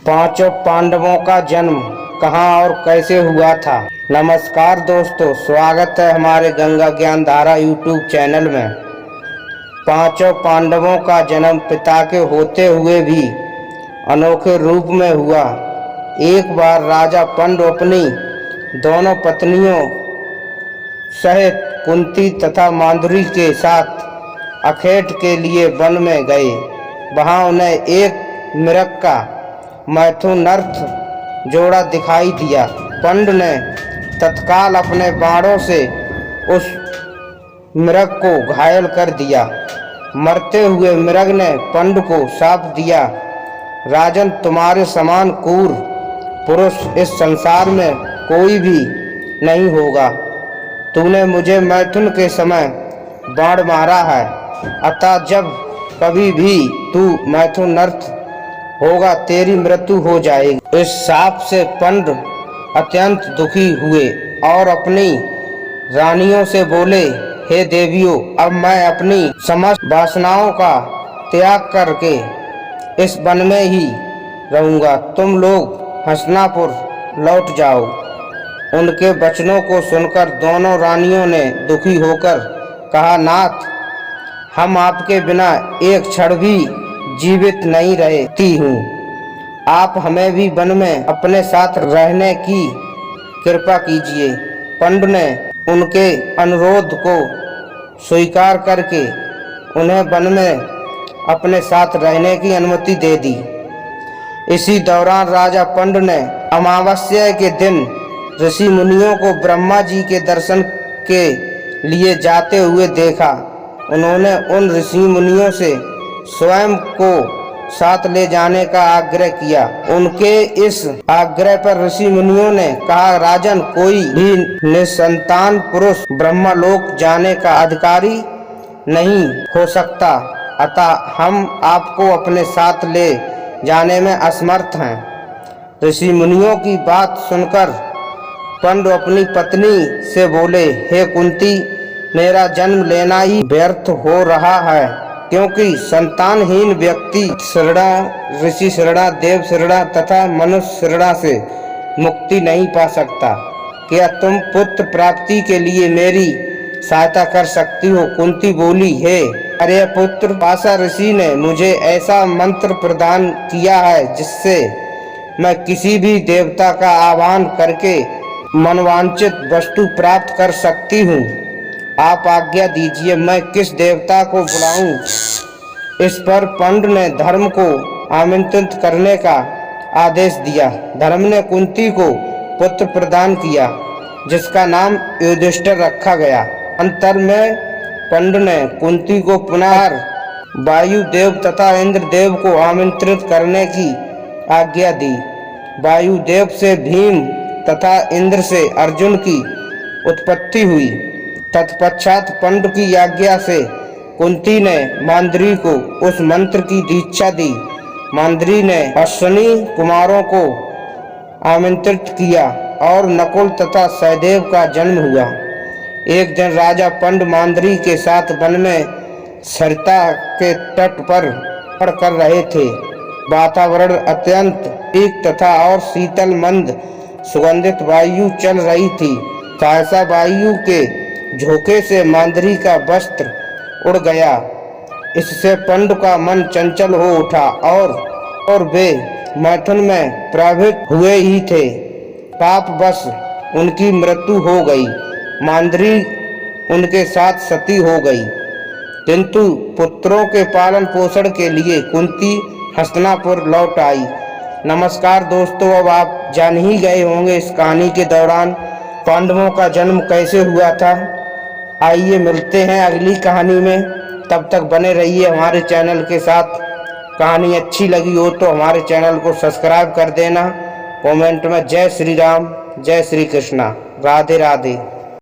पांचों पांडवों का जन्म कहाँ और कैसे हुआ था। नमस्कार दोस्तों, स्वागत है हमारे गंगा ज्ञान धारा यूट्यूब चैनल में। पांचों पांडवों का जन्म पिता के होते हुए भी अनोखे रूप में हुआ। एक बार राजा पंडु अपनी दोनों पत्नियों सहित कुंती तथा मांद्री के साथ अखेट के लिए वन में गए। वहां उन्हें एक मृग का मैथुनर्थ जोड़ा दिखाई दिया। पंडु ने तत्काल अपने बाणों से उस मृग को घायल कर दिया। मरते हुए मृग ने पंडु को शाप दिया, राजन, तुम्हारे समान क्रूर पुरुष इस संसार में कोई भी नहीं होगा। तूने मुझे मैथुन के समय बाण मारा है, अतः जब कभी भी तू मैथुनर्थ होगा तेरी मृत्यु हो जाएगी। इस शाप से पंडु अत्यंत दुखी हुए और अपनी रानियों से बोले, हे देवियों, अब मैं अपनी समस्त वासनाओं का त्याग करके इस वन में ही रहूंगा। तुम लोग हस्तिनापुर लौट जाओ। उनके वचनों को सुनकर दोनों रानियों ने दुखी होकर कहा, नाथ, हम आपके बिना एक क्षण भी जीवित नहीं रहती हूँ। आप हमें भी वन में अपने साथ रहने की कृपा कीजिए। पंडु ने उनके अनुरोध को स्वीकार करके उन्हें वन में अपने साथ रहने की अनुमति दे दी। इसी दौरान राजा पंडु ने अमावस्या के दिन ऋषि मुनियों को ब्रह्मा जी के दर्शन के लिए जाते हुए देखा। उन्होंने उन ऋषि मुनियों से स्वयं को साथ ले जाने का आग्रह किया। उनके इस आग्रह पर ऋषि मुनियों ने कहा, राजन, कोई भी निसंतान पुरुष ब्रह्मलोक जाने का अधिकारी नहीं हो सकता, अतः हम आपको अपने साथ ले जाने में असमर्थ हैं। ऋषि मुनियों की बात सुनकर पंडु अपनी पत्नी से बोले, हे कुंती, मेरा जन्म लेना ही व्यर्थ हो रहा है, क्योंकि संतानहीन व्यक्ति शरणा, ऋषि शरणा, देव शरणा तथा मनुष्य शरणा से मुक्ति नहीं पा सकता। क्या तुम पुत्र प्राप्ति के लिए मेरी सहायता कर सकती हो? कुंती बोली, हे अरे पुत्र, पाशा ऋषि ने मुझे ऐसा मंत्र प्रदान किया है जिससे मैं किसी भी देवता का आह्वान करके मनवांचित वस्तु प्राप्त कर सकती हूँ। आप आज्ञा दीजिए, मैं किस देवता को बुलाऊं? इस पर पंडु ने धर्म को आमंत्रित करने का आदेश दिया। धर्म ने कुंती को पुत्र प्रदान किया, जिसका नाम युधिष्ठिर रखा गया। अंतर में पंडु ने कुंती को पुनः वायुदेव तथा इंद्रदेव को आमंत्रित करने की आज्ञा दी। वायुदेव से भीम तथा इंद्र से अर्जुन की उत्पत्ति हुई। तत्पश्चात पंडु की आज्ञा से कुंती ने मांद्री को उस मंत्र की दीक्षा दी। मांद्री ने अश्विनी कुमारों को आमंत्रित किया और नकुल तथा सहदेव का जन्म हुआ। एक दिन राजा पंडु मांद्री के साथ वन में सरिता के तट पर कर रहे थे। वातावरण अत्यंत ठीक तथा और शीतल मंद सुगंधित वायु चल रही थी। सहसा वायु के झोंके से मांद्री का वस्त्र उड़ गया। इससे पंडु का मन चंचल हो उठा और वे मैथुन में प्रवृत्त हुए ही थे। पापवश उनकी मृत्यु हो गई। मांद्री उनके साथ सती हो गई, किंतु पुत्रों के पालन पोषण के लिए कुंती हस्तिनापुर लौट आई। नमस्कार दोस्तों, अब आप जान ही गए होंगे इस कहानी के दौरान पांडवों का जन्म कैसे हुआ था। आइए मिलते हैं अगली कहानी में, तब तक बने रहिए हमारे चैनल के साथ। कहानी अच्छी लगी हो तो हमारे चैनल को सब्सक्राइब कर देना। कमेंट में जय श्री राम, जय श्री कृष्णा, राधे राधे।